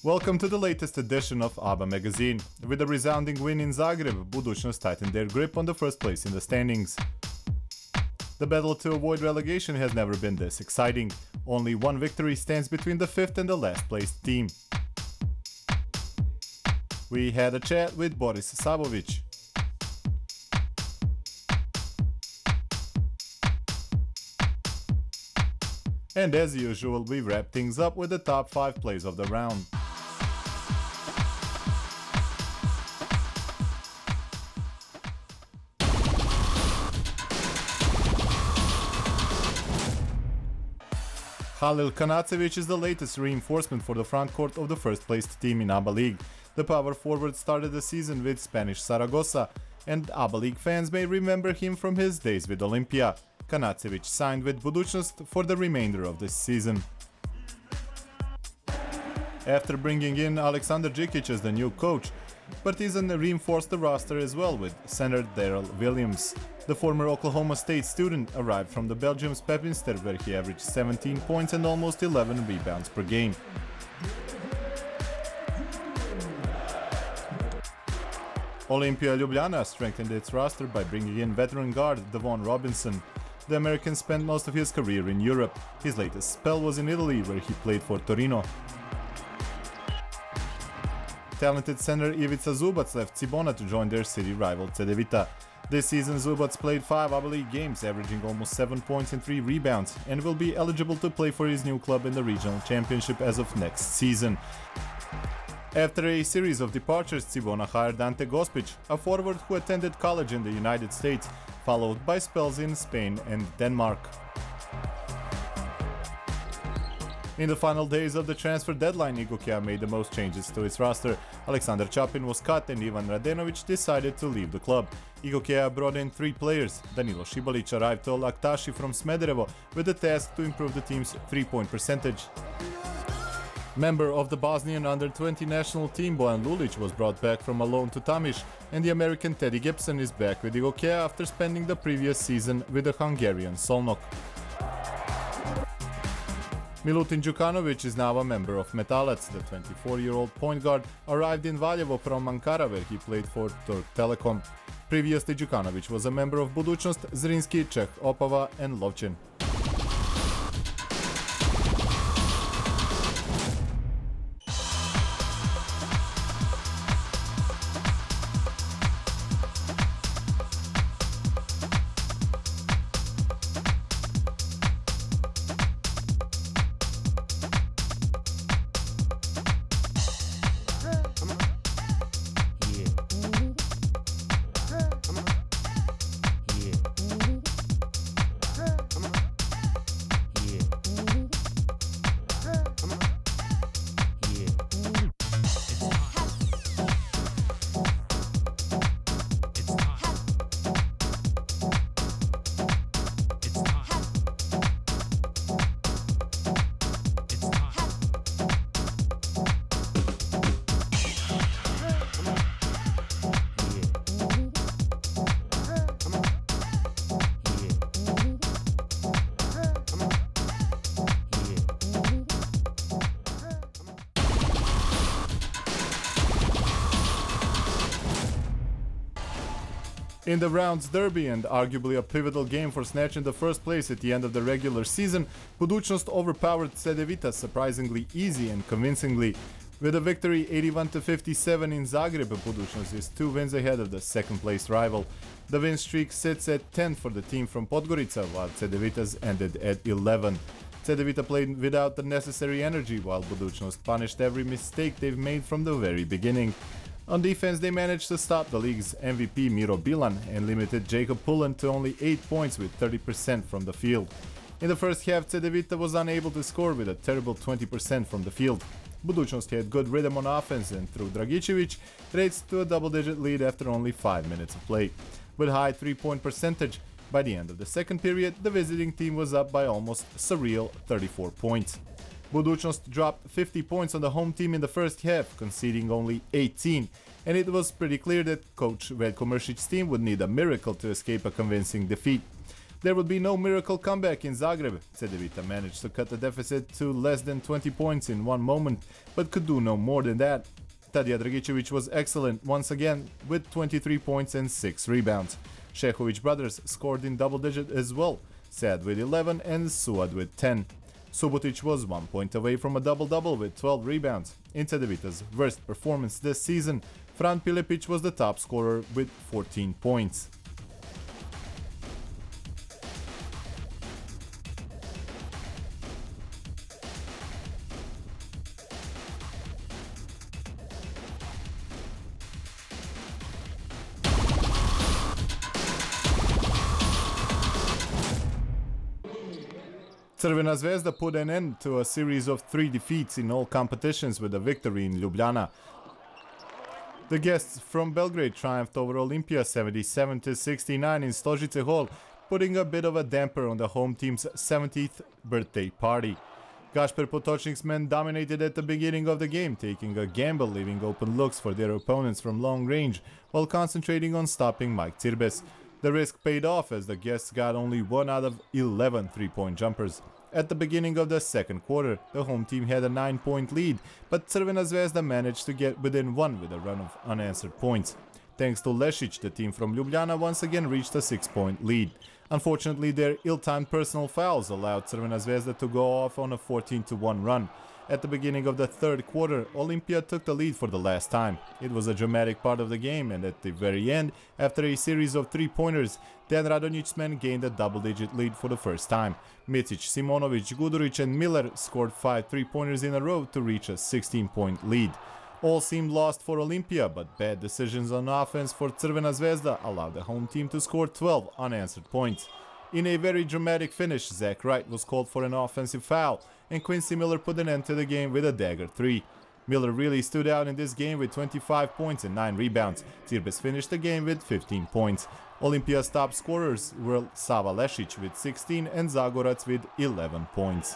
Welcome to the latest edition of ABBA magazine. With a resounding win in Zagreb, Budućnost tightened their grip on the first place in the standings. The battle to avoid relegation has never been this exciting. Only one victory stands between the fifth and the last placed team. We had a chat with Boris Savovic. And as usual, we wrap things up with the top 5 plays of the round. Halil Kanacevic is the latest reinforcement for the front court of the first-placed team in ABBA League. The power forward started the season with Spanish Zaragoza, and ABBA League fans may remember him from his days with Olimpia. Kanacevic signed with Budućnost for the remainder of this season. After bringing in Aleksandar Džikić as the new coach, Partizan reinforced the roster as well with center Daryl Williams. The former Oklahoma State student arrived from the Belgium's Pepinster, where he averaged 17 points and almost 11 rebounds per game. Olimpia Ljubljana strengthened its roster by bringing in veteran guard Devon Robinson. The American spent most of his career in Europe. His latest spell was in Italy, where he played for Torino. Talented center Ivica Zubac left Cibona to join their city rival Cedevita. This season Zubac played 5 ABBA League games, averaging almost 7 points and 3 rebounds, and will be eligible to play for his new club in the regional championship as of next season. After a series of departures, Cibona hired Ante Gospic, a forward who attended college in the United States, followed by spells in Spain and Denmark. In the final days of the transfer deadline, Igokea made the most changes to its roster. Aleksandar Chapin was cut and Ivan Radenovic decided to leave the club. Igokea brought in 3 players. Danilo Šibalić arrived to Laktaši from Smederevo with the task to improve the team's 3-point percentage. Member of the Bosnian under-20 national team Bojan Lulic was brought back from a loan to Tamiš, and the American Teddy Gibson is back with Igokea after spending the previous season with the Hungarian Solnok. Milutin Đukanovic is now a member of Metalac. The 24-year-old point guard arrived in Valjevo from Ankara, where he played for Turk Telekom. Previously, Đukanovic was a member of Budućnost, Zrinski, Čeh Opava and Lovćen. In the round's derby and arguably a pivotal game for snatching the first place at the end of the regular season, Budućnost overpowered Cedevita surprisingly easy and convincingly. With a victory 81-57 in Zagreb, Budućnost is 2 wins ahead of the second-placed rival. The win streak sits at 10 for the team from Podgorica, while Cedevita's ended at 11. Cedevita played without the necessary energy, while Budućnost punished every mistake they've made from the very beginning. On defense, they managed to stop the league's MVP Miro Bilan and limited Jacob Pullen to only 8 points with 30% from the field. In the first half, Cedevita was unable to score with a terrible 20% from the field. Budućnost had good rhythm on offense and through Dragicevic, raced to a double-digit lead after only 5 minutes of play. With high 3-point percentage, by the end of the second period, the visiting team was up by almost surreal 34 points. Budućnost dropped 50 points on the home team in the first half, conceding only 18, and it was pretty clear that coach Veljko Mršić's team would need a miracle to escape a convincing defeat. There would be no miracle comeback in Zagreb. Cedevita managed to cut the deficit to less than 20 points in one moment, but could do no more than that. Tadija Dragicevic was excellent once again with 23 points and 6 rebounds. Šehović brothers scored in double digit as well, Sad with 11 and Suad with 10. Subotic was 1 point away from a double-double with 12 rebounds. In Cedevita's worst performance this season, Fran Pilepic was the top scorer with 14 points. Crvena Zvezda put an end to a series of 3 defeats in all competitions with a victory in Ljubljana. The guests from Belgrade triumphed over Olimpija 77-69 in Stožice Hall, putting a bit of a damper on the home team's 70th birthday party. Gašper Potočnik's men dominated at the beginning of the game, taking a gamble, leaving open looks for their opponents from long range, while concentrating on stopping Mike Cirbes. The risk paid off as the guests got only 1 out of 11 three-point jumpers. At the beginning of the second quarter, the home team had a 9-point lead, but Crvena Zvezda managed to get within 1 with a run of unanswered points. Thanks to Lešić, the team from Ljubljana once again reached a 6-point lead. Unfortunately, their ill-timed personal fouls allowed Crvena Zvezda to go off on a 14-1 run. At the beginning of the third quarter, Olimpija took the lead for the last time. It was a dramatic part of the game, and at the very end, after a series of 3-pointers, Dan Radonjic's men gained a double-digit lead for the first time. Micic, Simonovic, Guduric and Miller scored 5 3-pointers in a row to reach a 16-point lead. All seemed lost for Olimpija, but bad decisions on offense for Crvena Zvezda allowed the home team to score 12 unanswered points. In a very dramatic finish, Zach Wright was called for an offensive foul, and Quincy Miller put an end to the game with a dagger 3. Miller really stood out in this game with 25 points and 9 rebounds. Cirbes finished the game with 15 points. Olimpija's top scorers were Sava Lešić with 16 and Zagorac with 11 points.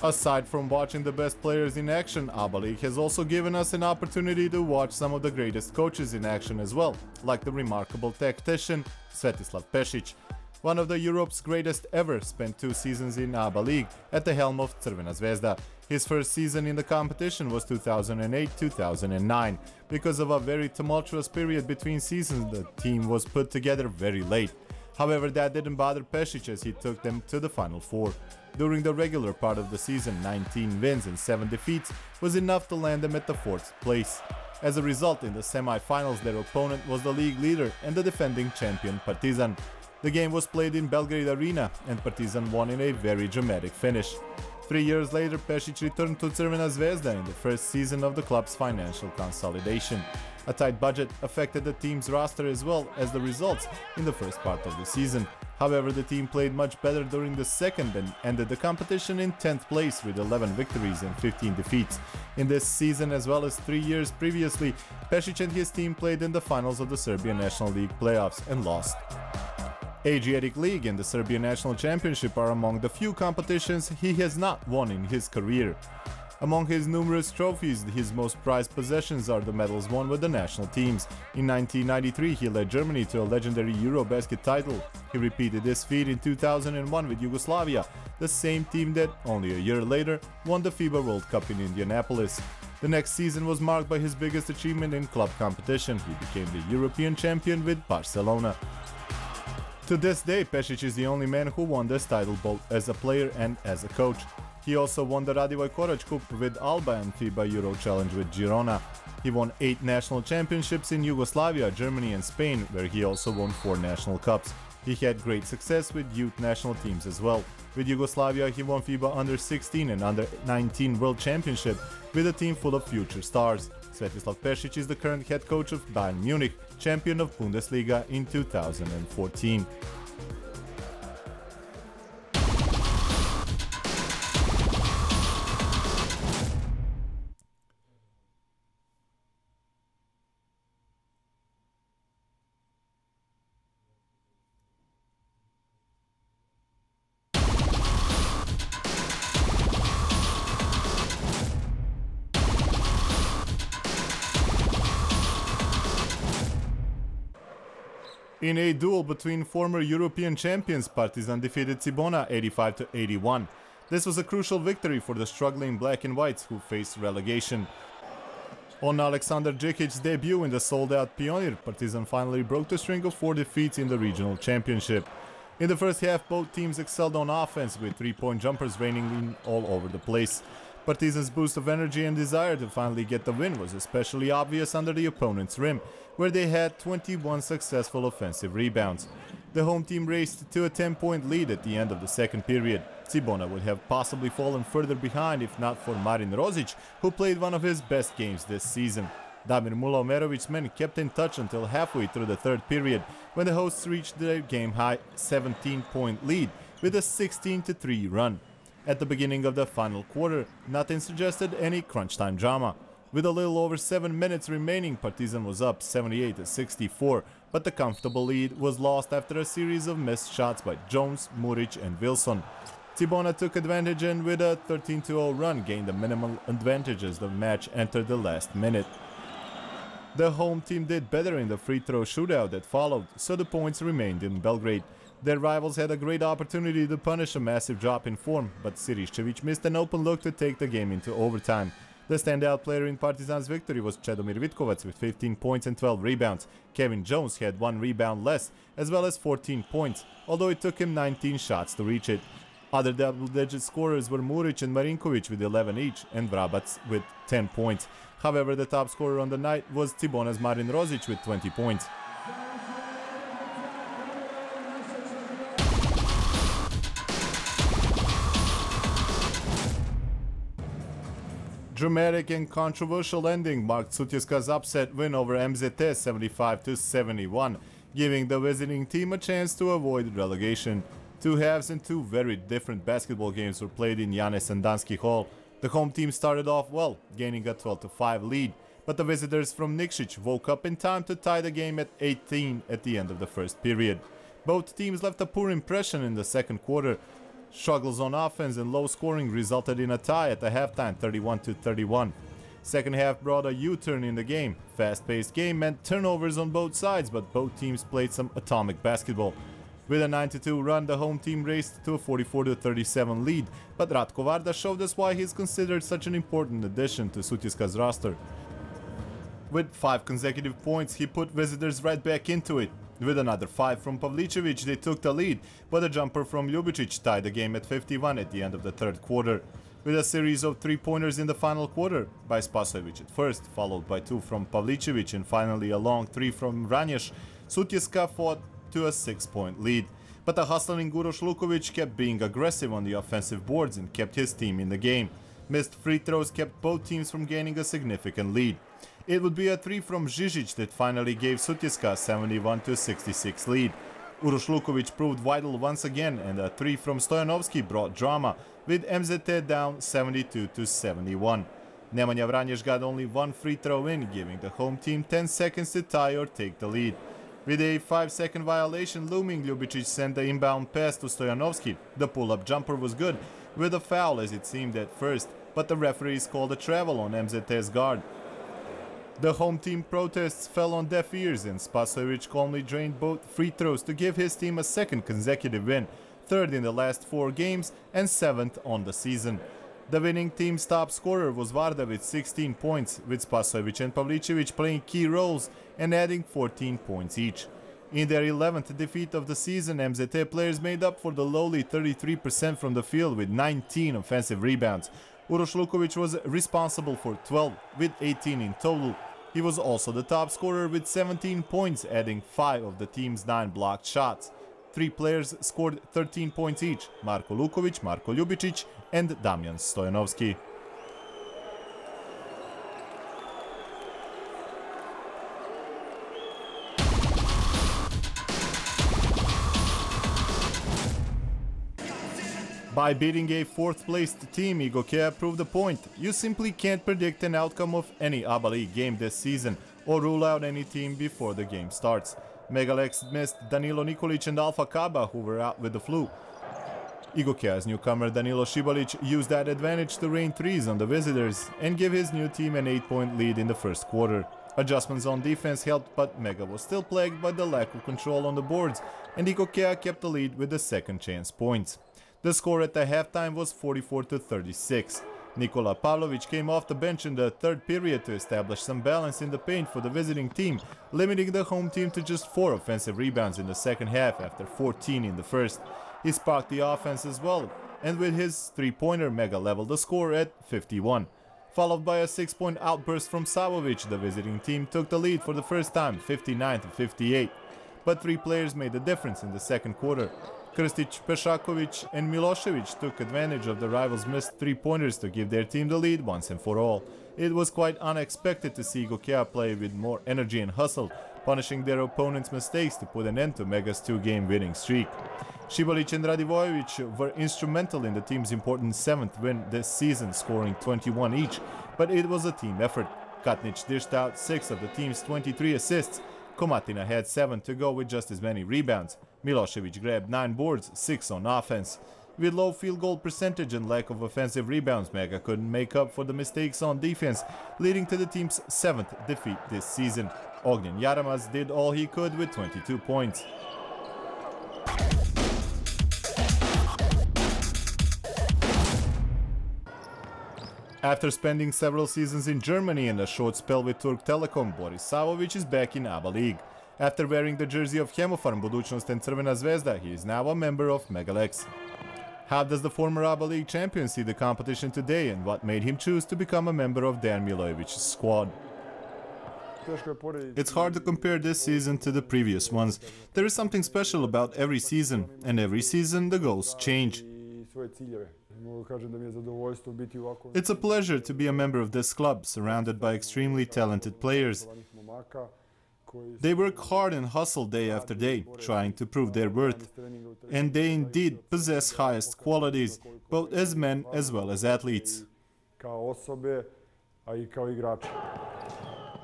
Aside from watching the best players in action, ABA League has also given us an opportunity to watch some of the greatest coaches in action as well, like the remarkable tactician Svetislav Pešić. One of the Europe's greatest ever spent 2 seasons in ABA League at the helm of Crvena Zvezda. His first season in the competition was 2008-2009. Because of a very tumultuous period between seasons, the team was put together very late. However, that didn't bother Pešić as he took them to the Final Four. During the regular part of the season, 19 wins and 7 defeats was enough to land them at the 4th place. As a result, in the semi-finals, their opponent was the league leader and the defending champion Partizan. The game was played in Belgrade Arena, and Partizan won in a very dramatic finish. 3 years later, Pešić returned to Crvena Zvezda in the first season of the club's financial consolidation. A tight budget affected the team's roster as well as the results in the first part of the season. However, the team played much better during the second and ended the competition in 10th place with 11 victories and 15 defeats. In this season, as well as 3 years previously, Pešić and his team played in the finals of the Serbian National League playoffs and lost. Adriatic League and the Serbian National Championship are among the few competitions he has not won in his career. Among his numerous trophies, his most prized possessions are the medals won with the national teams. In 1993, he led Germany to a legendary Eurobasket title. He repeated this feat in 2001 with Yugoslavia, the same team that, only a year later, won the FIBA World Cup in Indianapolis. The next season was marked by his biggest achievement in club competition. He became the European champion with Barcelona. To this day, Pešić is the only man who won this title both as a player and as a coach. He also won the Radivoj Korać Cup with Alba and FIBA Euro Challenge with Girona. He won 8 national championships in Yugoslavia, Germany and Spain, where he also won 4 national cups. He had great success with youth national teams as well. With Yugoslavia, he won FIBA Under-16 and Under-19 World Championship with a team full of future stars. Svetislav Pešić is the current head coach of Bayern Munich, champion of Bundesliga in 2014. In a duel between former European champions, Partizan defeated Cibona 85-81. This was a crucial victory for the struggling black and whites who faced relegation. On Alexander Djekic's debut in the sold-out Pionir, Partizan finally broke the string of 4 defeats in the regional championship. In the first half, both teams excelled on offense, with three-point jumpers raining in all over the place. Partizan's boost of energy and desire to finally get the win was especially obvious under the opponent's rim, where they had 21 successful offensive rebounds. The home team raced to a 10-point lead at the end of the second period. Cibona would have possibly fallen further behind if not for Marin Rozic, who played one of his best games this season. Damir Mula-Omerovic's men kept in touch until halfway through the third period, when the hosts reached their game-high 17-point lead with a 16-3 run. At the beginning of the final quarter, nothing suggested any crunch-time drama. With a little over 7 minutes remaining, Partizan was up 78-64, but the comfortable lead was lost after a series of missed shots by Jones, Muric and Wilson. Cibona took advantage and with a 13-0 run gained the minimal advantage as the match entered the last minute. The home team did better in the free throw shootout that followed, so the points remained in Belgrade. Their rivals had a great opportunity to punish a massive drop in form, but Siriščević missed an open look to take the game into overtime. The standout player in Partizan's victory was Čedomir Vitkovac with 15 points and 12 rebounds. Kevin Jones had 1 rebound less, as well as 14 points, although it took him 19 shots to reach it. Other double-digit scorers were Muric and Marinkovic with 11 each, and Vrabac with 10 points. However, the top scorer on the night was Cibona's Marin Rozic with 20 points. Dramatic and controversial ending marked Sutjeska's upset win over MZT 75-71, giving the visiting team a chance to avoid relegation. Two halves and two very different basketball games were played in Janez Sandanski Hall. The home team started off well, gaining a 12-5 lead, but the visitors from Nikšić woke up in time to tie the game at 18 at the end of the first period. Both teams left a poor impression in the second quarter. Struggles on offense and low scoring resulted in a tie at the halftime, 31-31. Second half brought a U-turn in the game. Fast-paced game meant turnovers on both sides, but both teams played some atomic basketball. With a 9-2 run, the home team raced to a 44-37 lead, but Ratko Varda showed us why he is considered such an important addition to Sutjeska's roster. With 5 consecutive points, he put visitors right back into it. With another 5 from Pavlicevic, they took the lead, but a jumper from Ljubicic tied the game at 51 at the end of the third quarter. With a series of 3-pointers in the final quarter, by Spasojevic at first, followed by 2 from Pavlicevic and finally a long 3 from Vranjes, Sutjeska fought to a 6-point lead. But the hustling Uroš Lukovic kept being aggressive on the offensive boards and kept his team in the game. Missed free throws kept both teams from gaining a significant lead. It would be a 3 from Žižić that finally gave Sutjeska a 71-66 lead. Uroš Lukovic proved vital once again, and a 3 from Stojanovski brought drama, with MZT down 72-71. Nemanja Vranjes got only 1 free throw in, giving the home team 10 seconds to tie or take the lead. With a 5-second violation looming, Ljubicic sent the inbound pass to Stojanovski. The pull-up jumper was good, with a foul as it seemed at first, but the referees called a travel on MZT's guard. The home team protests fell on deaf ears, and Spasojevic calmly drained both free throws to give his team a second consecutive win, 3rd in the last 4 games and 7th on the season. The winning team's top scorer was Varda with 16 points, with Spasojevic and Pavlicevic playing key roles and adding 14 points each. In their 11th defeat of the season, MZT players made up for the lowly 33% from the field with 19 offensive rebounds. Uroš Lukovic was responsible for 12, with 18 in total. He was also the top scorer with 17 points, adding 5 of the team's 9 blocked shots. 3 players scored 13 points each: Marko Lukovic, Marko Ljubicic and Damjan Stojanovski. By beating a 4th-placed team, Igokea proved the point. You simply can't predict an outcome of any ABA League game this season or rule out any team before the game starts. Megalex missed Danilo Nikolic and Alfa Kaba, who were out with the flu. Igokea's newcomer Danilo Šibalić used that advantage to rain threes on the visitors and give his new team an 8-point lead in the first quarter. Adjustments on defense helped, but Mega was still plagued by the lack of control on the boards, and Ikokea kept the lead with the second chance points. The score at the halftime was 44-36. Nikola Pavlovic came off the bench in the third period to establish some balance in the paint for the visiting team, limiting the home team to just 4 offensive rebounds in the second half after 14 in the first. He sparked the offense as well, and with his three-pointer, Mega leveled the score at 51. Followed by a 6-point outburst from Savovic, the visiting team took the lead for the first time, 59-58. But 3 players made the difference in the second quarter. Krstic, Pešakovic and Milošević took advantage of the rivals' missed three-pointers to give their team the lead once and for all. It was quite unexpected to see Ikokea play with more energy and hustle, punishing their opponents' mistakes to put an end to Mega's 2-game winning streak. Šibalić and Radivojević were instrumental in the team's important 7th win this season, scoring 21 each, but it was a team effort. Katnić dished out 6 of the team's 23 assists. Komatina had 7 to go with just as many rebounds. Milošević grabbed 9 boards, 6 on offense. With low field goal percentage and lack of offensive rebounds, Mega couldn't make up for the mistakes on defense, leading to the team's 7th defeat this season. Ognjen Jaramaz did all he could with 22 points. After spending several seasons in Germany and a short spell with Turk Telekom, Boris Savovic is back in ABA League. After wearing the jersey of Hemofarm, Budućnost and Crvena Zvezda, he is now a member of Megalex. How does the former ABA League champion see the competition today, and what made him choose to become a member of Dejan Milojevic's squad? It's hard to compare this season to the previous ones. There is something special about every season, and every season the goals change. It's a pleasure to be a member of this club, surrounded by extremely talented players. They work hard and hustle day after day, trying to prove their worth. And they indeed possess highest qualities, both as men as well as athletes.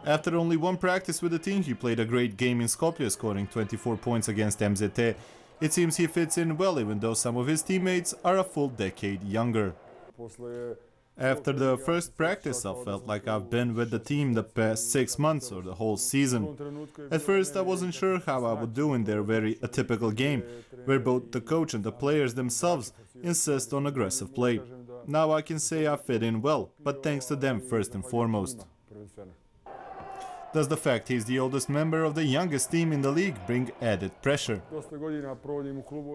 After only one practice with the team, he played a great game in Skopje, scoring 24 points against MZT. It seems he fits in well, even though some of his teammates are a full decade younger. After the first practice, I felt like I've been with the team the past 6 months or the whole season. At first, I wasn't sure how I would do in their very atypical game, where both the coach and the players themselves insist on aggressive play. Now I can say I fit in well, but thanks to them first and foremost. Does the fact he's the oldest member of the youngest team in the league bring added pressure?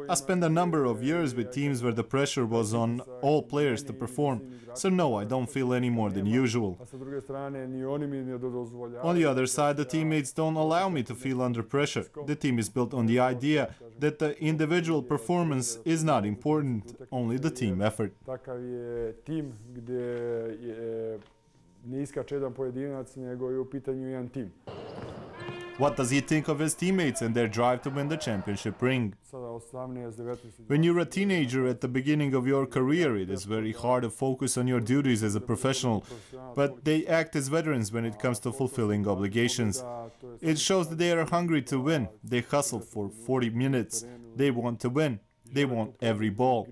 I spent a number of years with teams where the pressure was on all players to perform, so no, I don't feel any more than usual. On the other side, the teammates don't allow me to feel under pressure. The team is built on the idea that the individual performance is not important, only the team effort. What does he think of his teammates and their drive to win the championship ring? When you're a teenager at the beginning of your career, it is very hard to focus on your duties as a professional, but they act as veterans when it comes to fulfilling obligations. It shows that they are hungry to win. They hustle for 40 minutes. They want to win. They want every ball.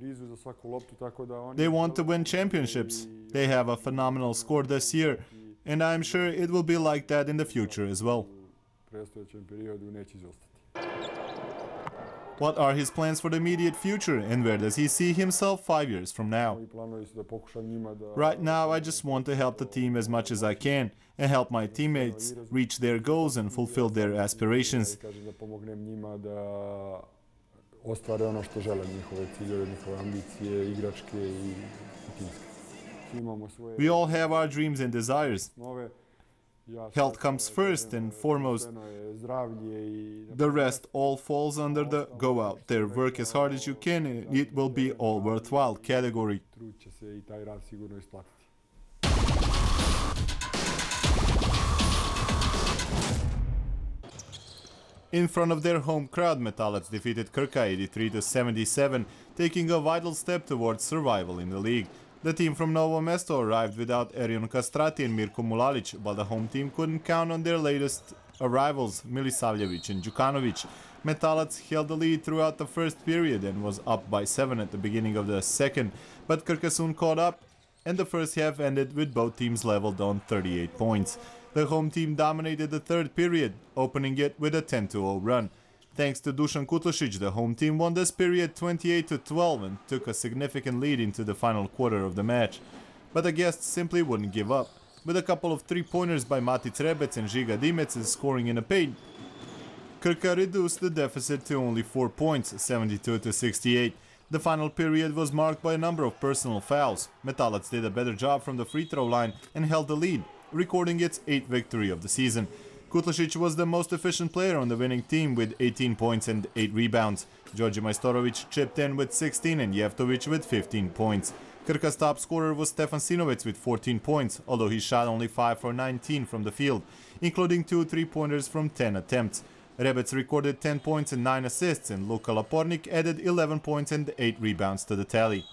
They want to win championships. They have a phenomenal score this year, and I'm sure it will be like that in the future as well. What are his plans for the immediate future, and where does he see himself 5 years from now? Right now, I just want to help the team as much as I can and help my teammates reach their goals and fulfill their aspirations. We all have our dreams and desires. Health comes first and foremost. The rest all falls under the go out there, work as hard as you can, and it will be all worthwhile category. In front of their home crowd, Metalac defeated Krka 83-77, taking a vital step towards survival in the league. The team from Novo Mesto arrived without Erion Kastrati and Mirko Mulalic, while the home team couldn't count on their latest arrivals, Milisavljevic and Đukanovic. Metalac held the lead throughout the first period and was up by 7 at the beginning of the second, but Krka soon caught up, and the first half ended with both teams leveled on 38 points. The home team dominated the third period, opening it with a 10-0 run. Thanks to Dusan Kutlušić, the home team won this period 28-12 and took a significant lead into the final quarter of the match. But the guests simply wouldn't give up. With a couple of three-pointers by Matic Rebec and j.t.d scoring in a paint, Krka reduced the deficit to only 4 points, 72-68. The final period was marked by a number of personal fouls. Metalac did a better job from the free throw line and held the lead, recording its 8th victory of the season. Kutlušić was the most efficient player on the winning team with 18 points and 8 rebounds. Đorđe Majstorović chipped in with 16 and Jeftović with 15 points. Krka's top scorer was Stefan Sinovic with 14 points, although he shot only 5 for 19 from the field, including 2 three-pointers from 10 attempts. Rebec recorded 10 points and 9 assists, and Luka Lapornik added 11 points and 8 rebounds to the tally.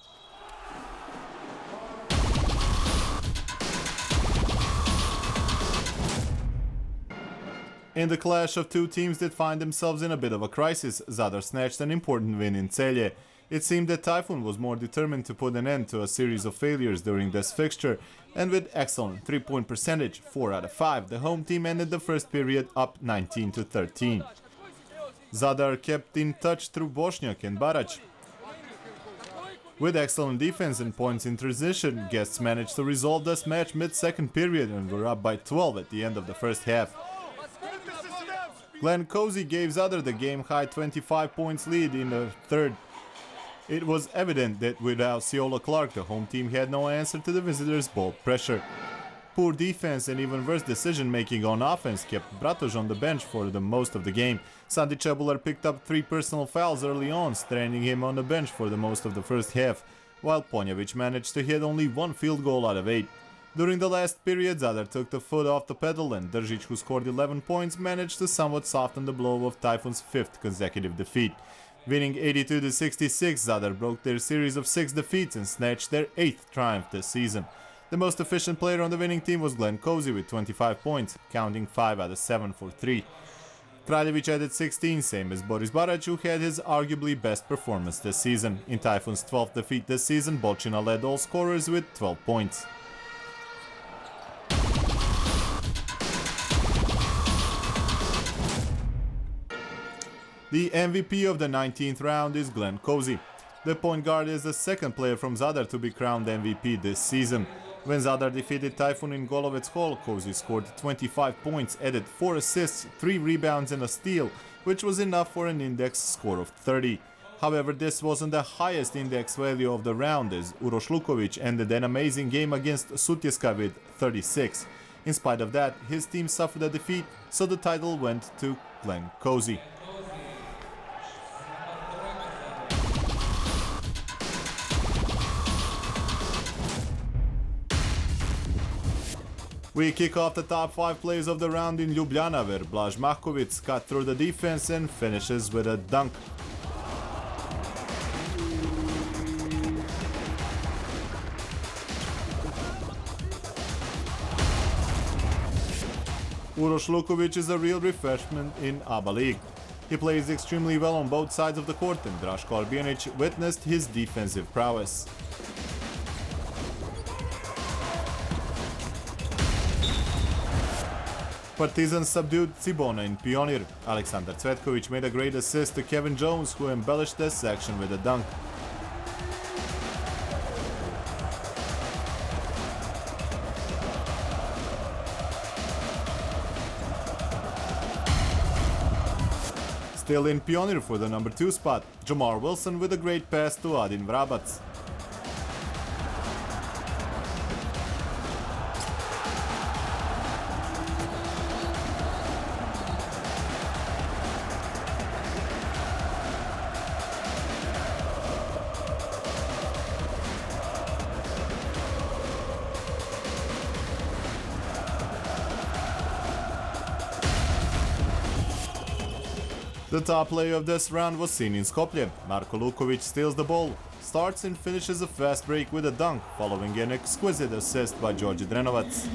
In the clash of two teams that find themselves in a bit of a crisis, Zadar snatched an important win in Celje. It seemed that Typhoon was more determined to put an end to a series of failures during this fixture, and with excellent three-point percentage, 4 out of 5, the home team ended the first period up 19-13. Zadar kept in touch through Bošnjak and Barać. With excellent defense and points in transition, guests managed to resolve this match mid-second period and were up by 12 at the end of the first half. Glenn Cozy gave Zadar the game-high 25 points lead in the third. It was evident that without Ciola Clark, the home team had no answer to the visitors' bold pressure. Poor defense and even worse decision-making on offense kept Bratož on the bench for the most of the game. Sandi Čebular picked up 3 personal fouls early on, stranding him on the bench for the most of the first half, while Ponjević managed to hit only 1 field goal out of 8. During the last period, Zadar took the foot off the pedal, and Držić, who scored 11 points, managed to somewhat soften the blow of Typhoon's 5th consecutive defeat. Winning 82-66, Zadar broke their series of 6 defeats and snatched their 8th triumph this season. The most efficient player on the winning team was Glenn Cozy with 25 points, counting 5 out of 7 for 3. Kraljević added 16, same as Boris Barać, who had his arguably best performance this season. In Typhoon's 12th defeat this season, Bolčina led all scorers with 12 points. The MVP of the 19th round is Glenn Cozy. The point guard is the second player from Zadar to be crowned MVP this season. When Zadar defeated Typhoon in Golovec Hall, Cozy scored 25 points, added 4 assists, 3 rebounds and a steal, which was enough for an index score of 30. However, this wasn't the highest index value of the round, as Uroš Luković ended an amazing game against Sutjeska with 36. In spite of that, his team suffered a defeat, so the title went to Glenn Cozy. We kick off the top 5 plays of the round in Ljubljana, where Blaž Mahković cut through the defense and finishes with a dunk. Uroš Luković is a real refreshment in ABA League. He plays extremely well on both sides of the court, and Draško Arbijanić witnessed his defensive prowess. Partizan subdued Cibona in Pionir. Aleksandar Cvetković made a great assist to Kevin Jones, who embellished this action with a dunk. Still in Pionir for the number 2 spot, Jamar Wilson with a great pass to Adin Vrabac. The top play of this round was seen in Skopje. Marko Luković steals the ball, starts and finishes a fast break with a dunk, following an exquisite assist by Đorđe Drenovac.